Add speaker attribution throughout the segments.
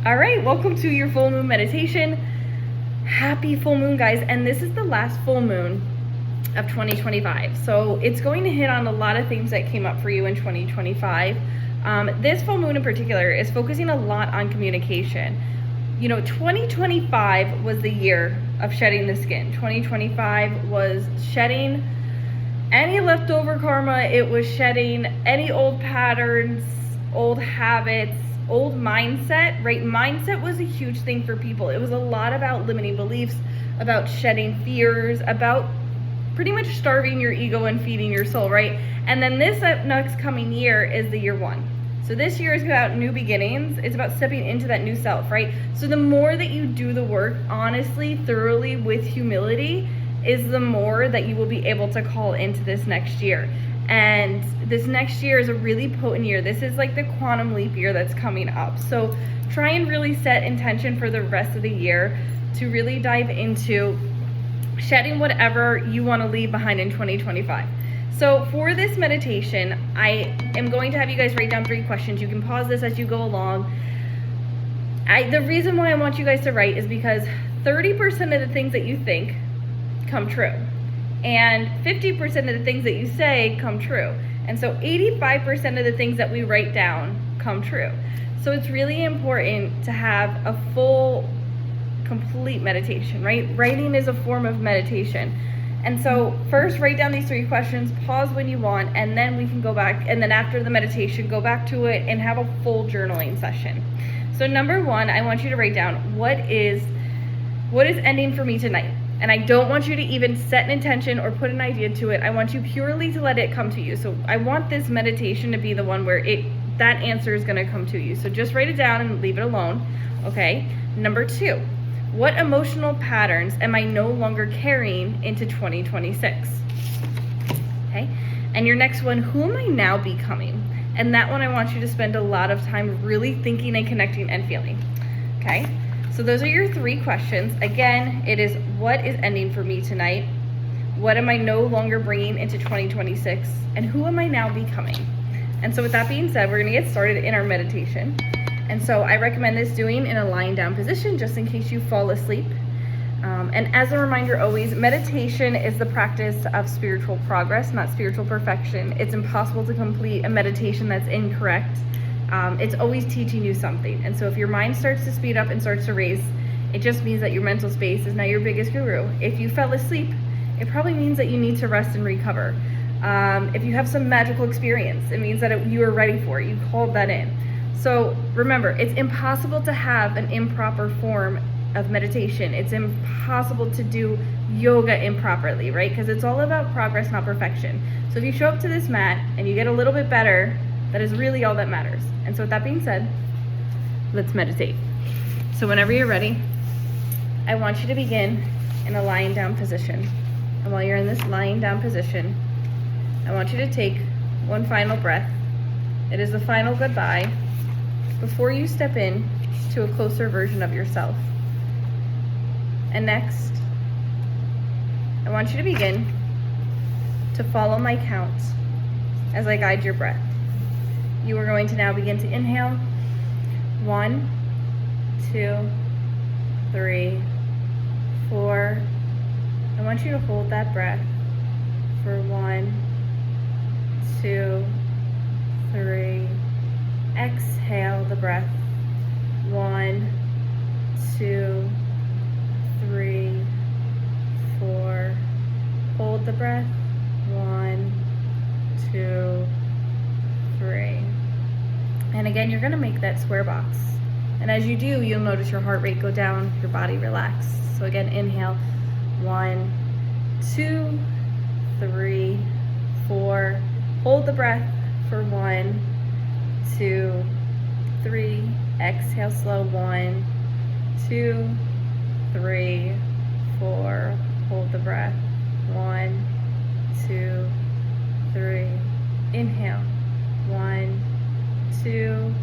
Speaker 1: All right, welcome to your full moon meditation. Happy full moon, guys. And this is the last full moon of 2025. So it's going to hit on a lot of things that came up for you in 2025. This full moon in particular is focusing a lot on communication. 2025 was the year of shedding the skin. 2025 was shedding any leftover karma. It was shedding any old patterns, old habits, old mindset, right? Mindset was a huge thing for people. It was a lot about limiting beliefs, about shedding fears, about pretty much starving your ego and feeding your soul, right? And then this next coming year is the year one. So this year is about new beginnings. It's about stepping into that new self, right? So the more that you do the work honestly, thoroughly, with humility, is the more that you will be able to call into this next year. And this next year is a really potent year. This is like the quantum leap year that's coming up. So try and really set intention for the rest of the year to really dive into shedding whatever you want to leave behind in 2025. So for this meditation, I am going to have you guys write down 3 questions. You can pause this as you go along. The reason why I want you guys to write is because 30% of the things that you think come true. And 50% of the things that you say come true. And so 85% of the things that we write down come true. So it's really important to have a full, complete meditation, right? Writing is a form of meditation. And so first write down these 3 questions, pause when you want, and then we can go back, and then after the meditation, go back to it and have a full journaling session. So number 1, I want you to write down what is ending for me tonight. And I don't want you to even set an intention or put an idea to it. I want you purely to let it come to you. So I want this meditation to be the one where that answer is going to come to you. So just write it down and leave it alone. Okay. Number 2, what emotional patterns am I no longer carrying into 2026? Okay. And your next one, who am I now becoming? And that one I want you to spend a lot of time really thinking and connecting and feeling. Okay. So those are your 3 questions. Again, it is what is ending for me tonight? What am I no longer bringing into 2026? And who am I now becoming? And so with that being said, we're going to get started in our meditation. And so I recommend this doing in a lying down position just in case you fall asleep. And as a reminder always, meditation is the practice of spiritual progress, not spiritual perfection. It's impossible to complete a meditation that's incorrect. It's always teaching you something. And so if your mind starts to speed up and starts to race, it just means that your mental space is now your biggest guru. If you fell asleep, it probably means that you need to rest and recover. If you have some magical experience, it means that you are ready for it. You called that in. So remember, it's impossible to have an improper form of meditation. It's impossible to do yoga improperly, right? Because it's all about progress, not perfection. So if you show up to this mat and you get a little bit better, that is really all that matters. And so with that being said, let's meditate. So whenever you're ready, I want you to begin in a lying down position. And while you're in this lying down position, I want you to take one final breath. It is the final goodbye before you step in to a closer version of yourself. And next, I want you to begin to follow my count as I guide your breath. You are going to now begin to inhale. 1, 2, 3, 4. I want you to hold that breath for 1, 2, 3. Exhale the breath. 1, 2, 3, 4. Hold the breath. 1, 2, 3. And again, you're going to make that square box. And as you do, you'll notice your heart rate go down, your body relax. So again, inhale. 1, 2, 3, 4. Hold the breath for 1, 2, 3. Exhale slow. 1, 2, 3, 4. Hold the breath. 1, 2, 3. Inhale. 1, 2,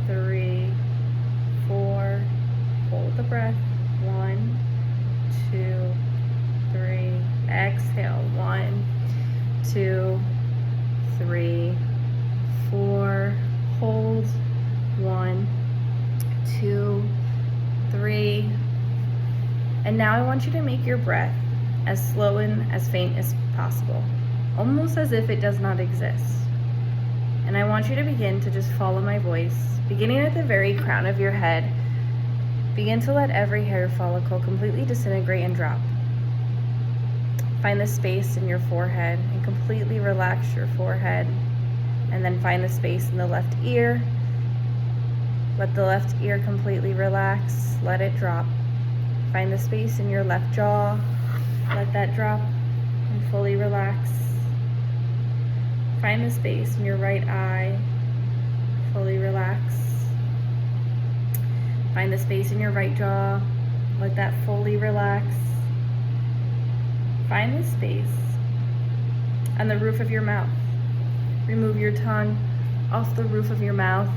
Speaker 1: 3, 4. Hold the breath. 1, 2, 3. Exhale. 1, 2, 3, 4. Hold. 1, 2, 3. And now I want you to make your breath as slow and as faint as possible, almost as if it does not exist. And I want you to begin to just follow my voice, beginning at the very crown of your head. Begin to let every hair follicle completely disintegrate and drop. Find the space in your forehead and completely relax your forehead. And then find the space in the left ear. Let the left ear completely relax. Let it drop. Find the space in your left jaw. Let that drop and fully relax. Find the space in your right eye. Fully relax. Find the space in your right jaw. Let that fully relax. Find the space on the roof of your mouth. Remove your tongue off the roof of your mouth.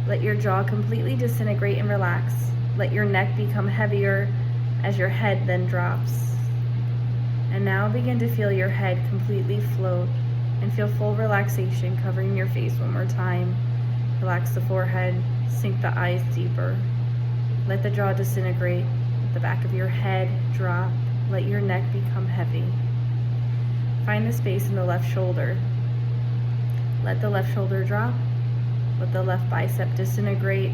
Speaker 1: Let your jaw completely disintegrate and relax. Let your neck become heavier as your head then drops. And now begin to feel your head completely float and feel full relaxation covering your face one more time. Relax the forehead, sink the eyes deeper. Let the jaw disintegrate, the back of your head drop. Let your neck become heavy. Find the space in the left shoulder. Let the left shoulder drop. Let the left bicep disintegrate.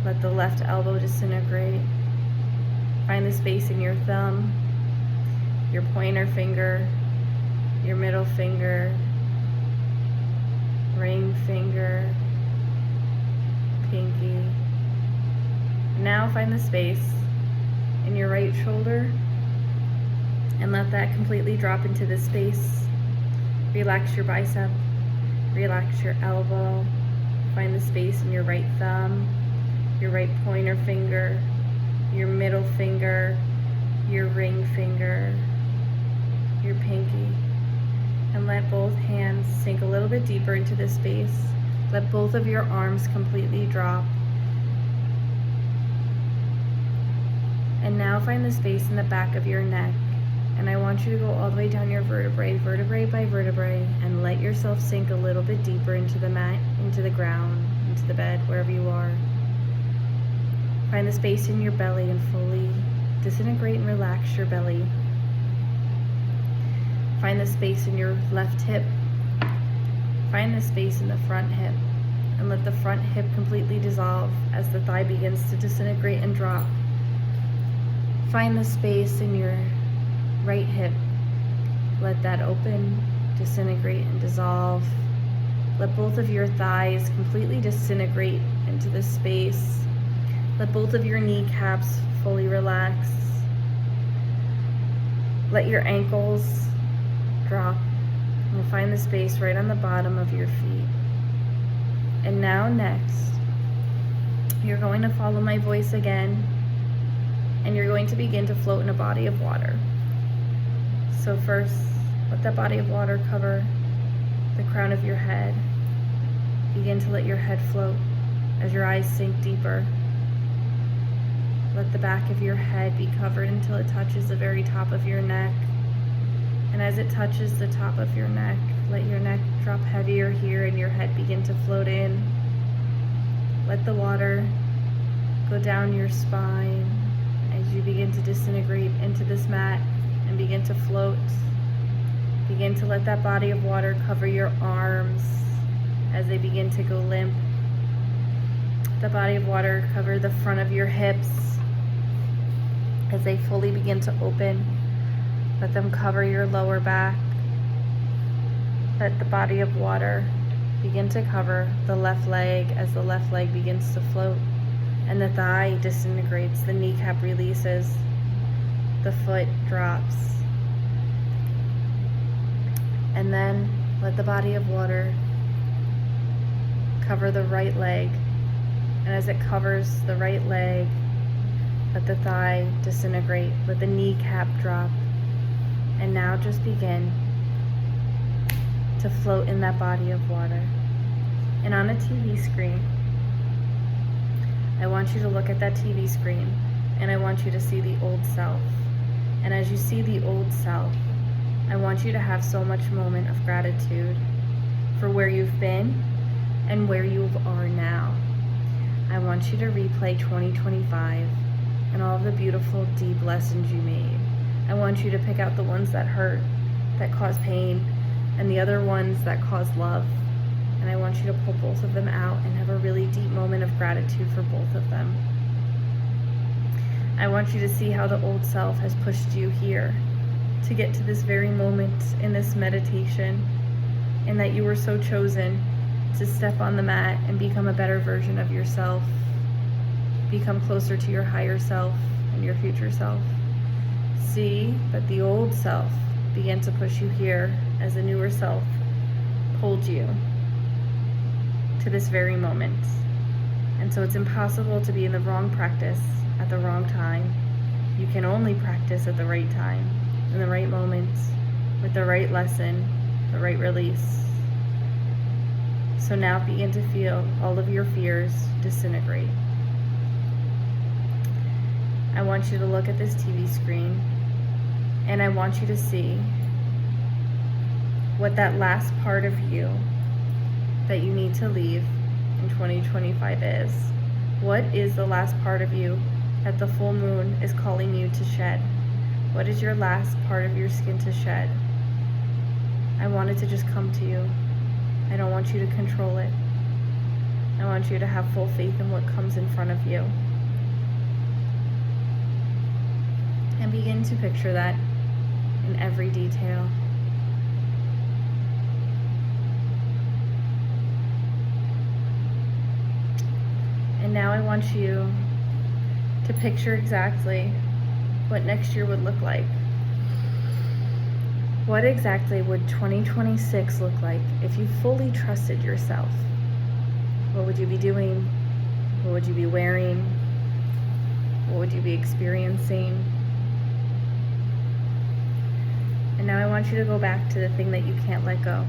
Speaker 1: Let the left elbow disintegrate. Find the space in your thumb, your pointer finger, your middle finger, ring finger, pinky. Now find the space in your right shoulder and let that completely drop into the space. Relax your bicep, relax your elbow. Find the space in your right thumb, your right pointer finger, your middle finger, your ring finger, your pinky. And let both hands sink a little bit deeper into the space. Let both of your arms completely drop. And now find the space in the back of your neck. And I want you to go all the way down your vertebrae, vertebrae by vertebrae, and let yourself sink a little bit deeper into the mat, into the ground, into the bed, wherever you are. Find the space in your belly and fully disintegrate and relax your belly. Find the space in your left hip. Find the space in the front hip, and let the front hip completely dissolve as the thigh begins to disintegrate and drop. Find the space in your right hip. Let that open, disintegrate, and dissolve. Let both of your thighs completely disintegrate into the space. Let both of your kneecaps fully relax. Let your ankles drop and find the space right on the bottom of your feet. And now next, you're going to follow my voice again, and you're going to begin to float in a body of water. So first, let that body of water cover the crown of your head. Begin to let your head float as your eyes sink deeper. Let the back of your head be covered until it touches the very top of your neck. And as it touches the top of your neck, let your neck drop heavier here and your head begin to float in. Let the water go down your spine as you begin to disintegrate into this mat and begin to float. Begin to let that body of water cover your arms as they begin to go limp. The body of water cover the front of your hips as they fully begin to open. Let them cover your lower back. Let the body of water begin to cover the left leg as the left leg begins to float and the thigh disintegrates, the kneecap releases, the foot drops. And then let the body of water cover the right leg. And as it covers the right leg, let the thigh disintegrate, let the kneecap drop. And now just begin to float in that body of water. And on a TV screen, I want you to look at that TV screen and I want you to see the old self. And as you see the old self, I want you to have so much moment of gratitude for where you've been and where you are now. want you to replay 2025 and all of the beautiful, deep lessons you made. I want you to pick out the ones that hurt, that cause pain, and the other ones that cause love. And I want you to pull both of them out and have a really deep moment of gratitude for both of them. I want you to see how the old self has pushed you here to get to this very moment in this meditation, and that you were so chosen to step on the mat and become a better version of yourself, become closer to your higher self and your future self. See that the old self began to push you here as the newer self pulled you to this very moment. And so it's impossible to be in the wrong practice at the wrong time. You can only practice at the right time, in the right moment, with the right lesson, the right release. So now begin to feel all of your fears disintegrate. I want you to look at this TV screen, and I want you to see what that last part of you that you need to leave in 2025 is. What is the last part of you that the full moon is calling you to shed? What is your last part of your skin to shed? I want it to just come to you. I don't want you to control it. I want you to have full faith in what comes in front of you. And begin to picture that in every detail. And now I want you to picture exactly what next year would look like. What exactly would 2026 look like if you fully trusted yourself? What would you be doing? What would you be wearing? What would you be experiencing? And now I want you to go back to the thing that you can't let go.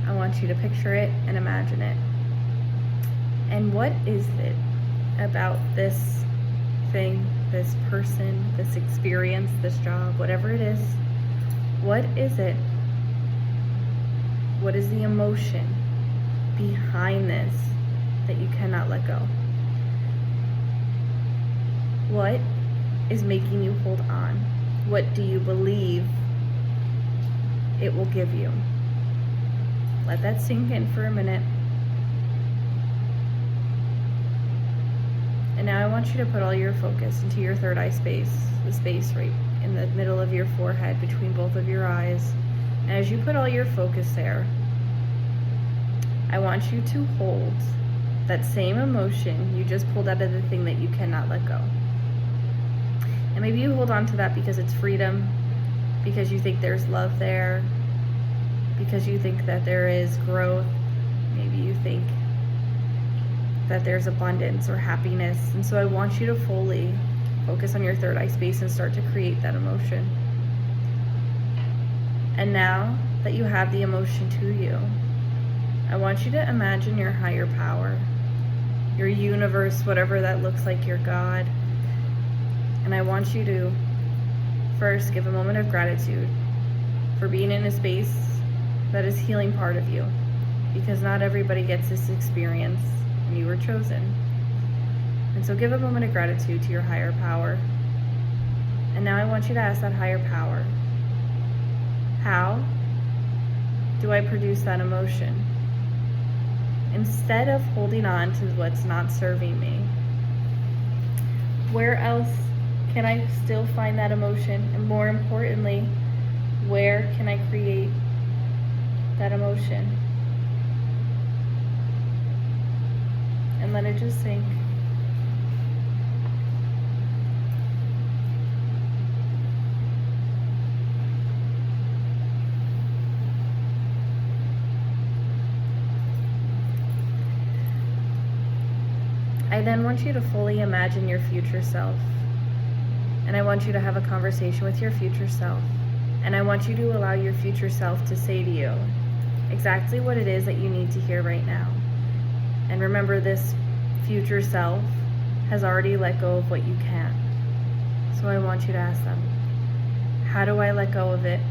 Speaker 1: I want you to picture it and imagine it. And what is it about this thing, this person, this experience, this job, whatever it is, what is it? What is the emotion behind this that you cannot let go? What is making you hold on? What do you believe it will give you? Let that sink in for a minute. And now I want you to put all your focus into your third eye space, the space right in the middle of your forehead between both of your eyes. And as you put all your focus there, I want you to hold that same emotion you just pulled out of the thing that you cannot let go. And maybe you hold on to that because it's freedom, because you think there's love there, because you think that there is growth. Maybe you think that there's abundance or happiness. And so I want you to fully focus on your third eye space and start to create that emotion. And now that you have the emotion to you, I want you to imagine your higher power, your universe, whatever that looks like, your God. And I want you to first give a moment of gratitude for being in a space that is healing part of you, because not everybody gets this experience. You were chosen. And so give a moment of gratitude to your higher power. And now I want you to ask that higher power, how do I produce that emotion? Instead of holding on to what's not serving me, where else can I still find that emotion? And more importantly, where can I create that emotion? And let it just sink. I then want you to fully imagine your future self. And I want you to have a conversation with your future self. And I want you to allow your future self to say to you exactly what it is that you need to hear right now. And remember, this future self has already let go of what you can't. So I want you to ask them, how do I let go of it?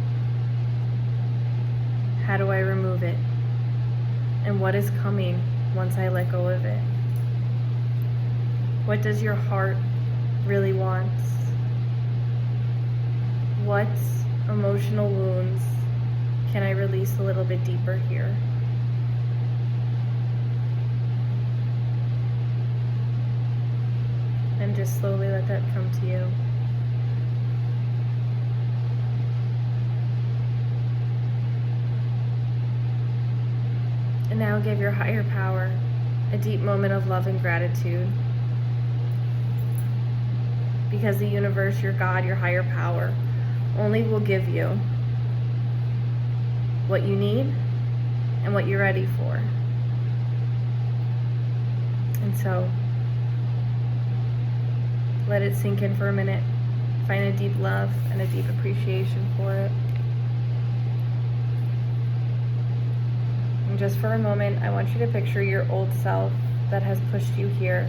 Speaker 1: How do I remove it? And what is coming once I let go of it? What does your heart really want? What emotional wounds can I release a little bit deeper here? And just slowly let that come to you. And now give your higher power a deep moment of love and gratitude. Because the universe, your God, your higher power, only will give you what you need and what you're ready for. And so, let it sink in for a minute. Find a deep love and a deep appreciation for it. And just for a moment, I want you to picture your old self that has pushed you here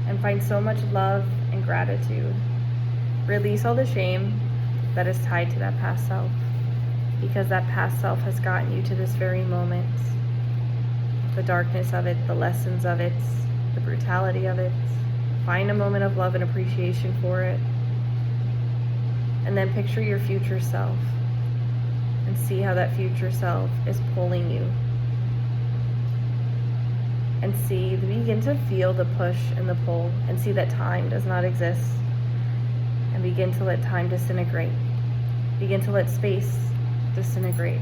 Speaker 1: and find so much love and gratitude. Release all the shame that is tied to that past self, because that past self has gotten you to this very moment. The darkness of it, the lessons of it, the brutality of it. Find a moment of love and appreciation for it. And then picture your future self and see how that future self is pulling you. And begin to feel the push and the pull, and see that time does not exist. And begin to let time disintegrate. Begin to let space disintegrate.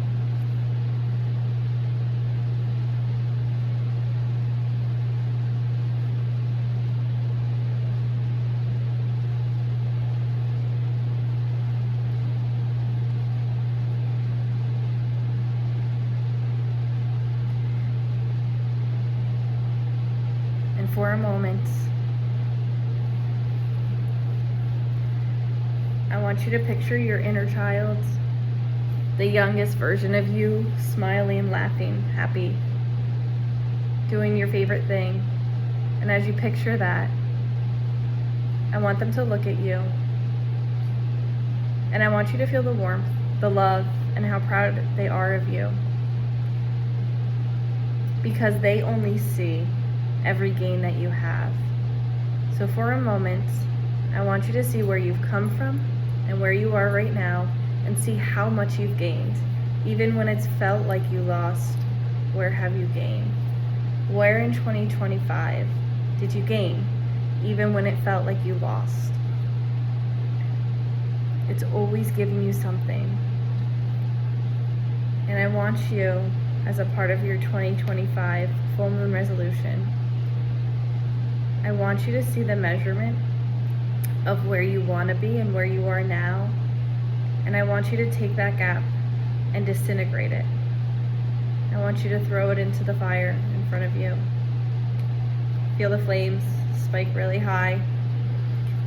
Speaker 1: And for a moment, I want you to picture your inner child, the youngest version of you, smiling, laughing, happy, doing your favorite thing. And as you picture that, I want them to look at you. And I want you to feel the warmth, the love, and how proud they are of you. Because they only see every gain that you have. So for a moment, I want you to see where you've come from and where you are right now, and see how much you've gained. Even when it's felt like you lost, where have you gained? Where in 2025 did you gain, even when it felt like you lost? It's always giving you something. And I want you, as a part of your 2025 full moon resolution, I want you to see the measurement of where you want to be and where you are now. And I want you to take that gap and disintegrate it. I want you to throw it into the fire in front of you. Feel the flames spike really high.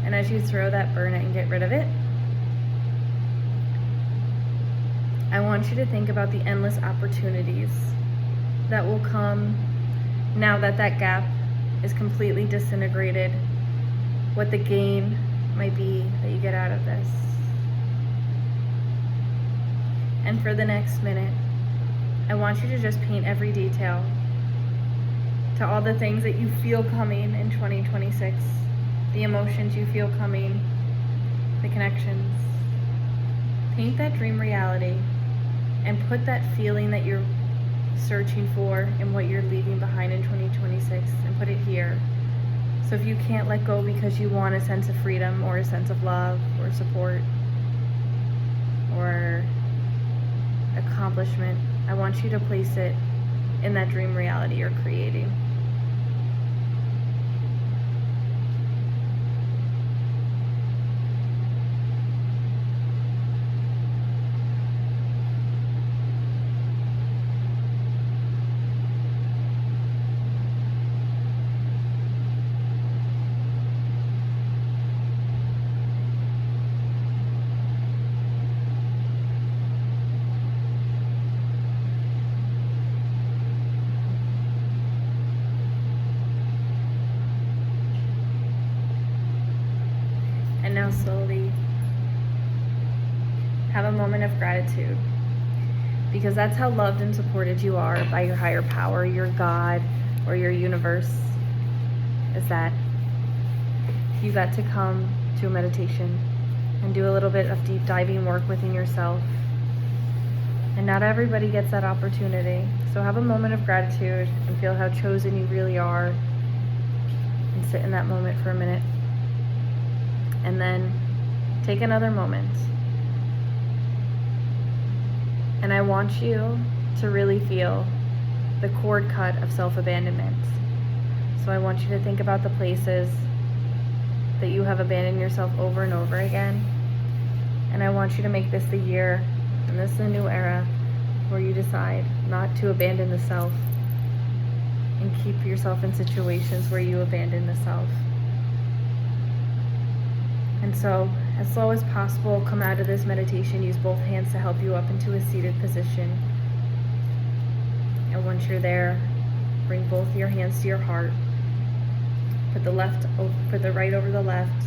Speaker 1: And as you throw that, burn it and get rid of it. I want you to think about the endless opportunities that will come now that that gap is completely disintegrated. What the gain might be that you get out of this. And for the next minute, I want you to just paint every detail to all the things that you feel coming in 2026, the emotions you feel coming, the connections. Paint that dream reality and put that feeling that you're searching for and what you're leaving behind in 2026 and put it here. So if you can't let go because you want a sense of freedom or a sense of love or support or accomplishment, I want you to place it in that dream reality you're creating. And now slowly have a moment of gratitude, because that's how loved and supported you are by your higher power, your God, or your universe is that you got to come to a meditation and do a little bit of deep diving work within yourself. And not everybody gets that opportunity. So have a moment of gratitude and feel how chosen you really are. And sit in that moment for a minute. And then take another moment. And I want you to really feel the cord cut of self-abandonment. So I want you to think about the places that you have abandoned yourself over and over again. And I want you to make this the year, and this is a new era, where you decide not to abandon the self and keep yourself in situations where you abandon the self. And so, as slow as possible, come out of this meditation, use both hands to help you up into a seated position. And once you're there, bring both your hands to your heart. Put the right over the left.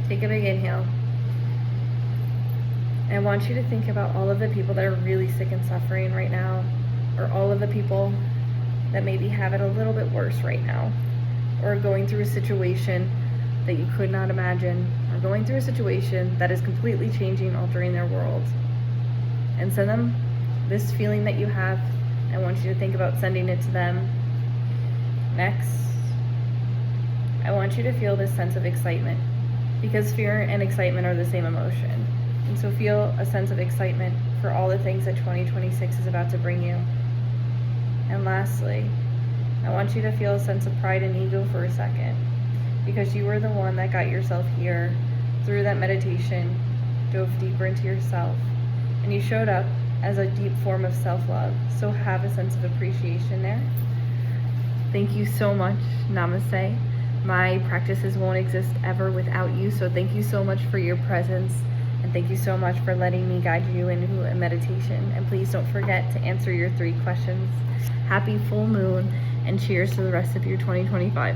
Speaker 1: Take a big inhale. And I want you to think about all of the people that are really sick and suffering right now, or all of the people that maybe have it a little bit worse right now, or going through a situation that you could not imagine, or going through a situation that is completely changing, altering their world. And send them this feeling that you have. I want you to think about sending it to them. Next, I want you to feel this sense of excitement, because fear and excitement are the same emotion. And so feel a sense of excitement for all the things that 2026 is about to bring you. And lastly, I want you to feel a sense of pride and ego for a second, because you were the one that got yourself here through that meditation, dove deeper into yourself, and you showed up as a deep form of self-love. So have a sense of appreciation there. Thank you so much. Namaste. My practices won't exist ever without you, so thank you so much for your presence, and thank you so much for letting me guide you into a meditation. And please don't forget to answer your 3 questions. Happy full moon, and cheers to the rest of your 2025.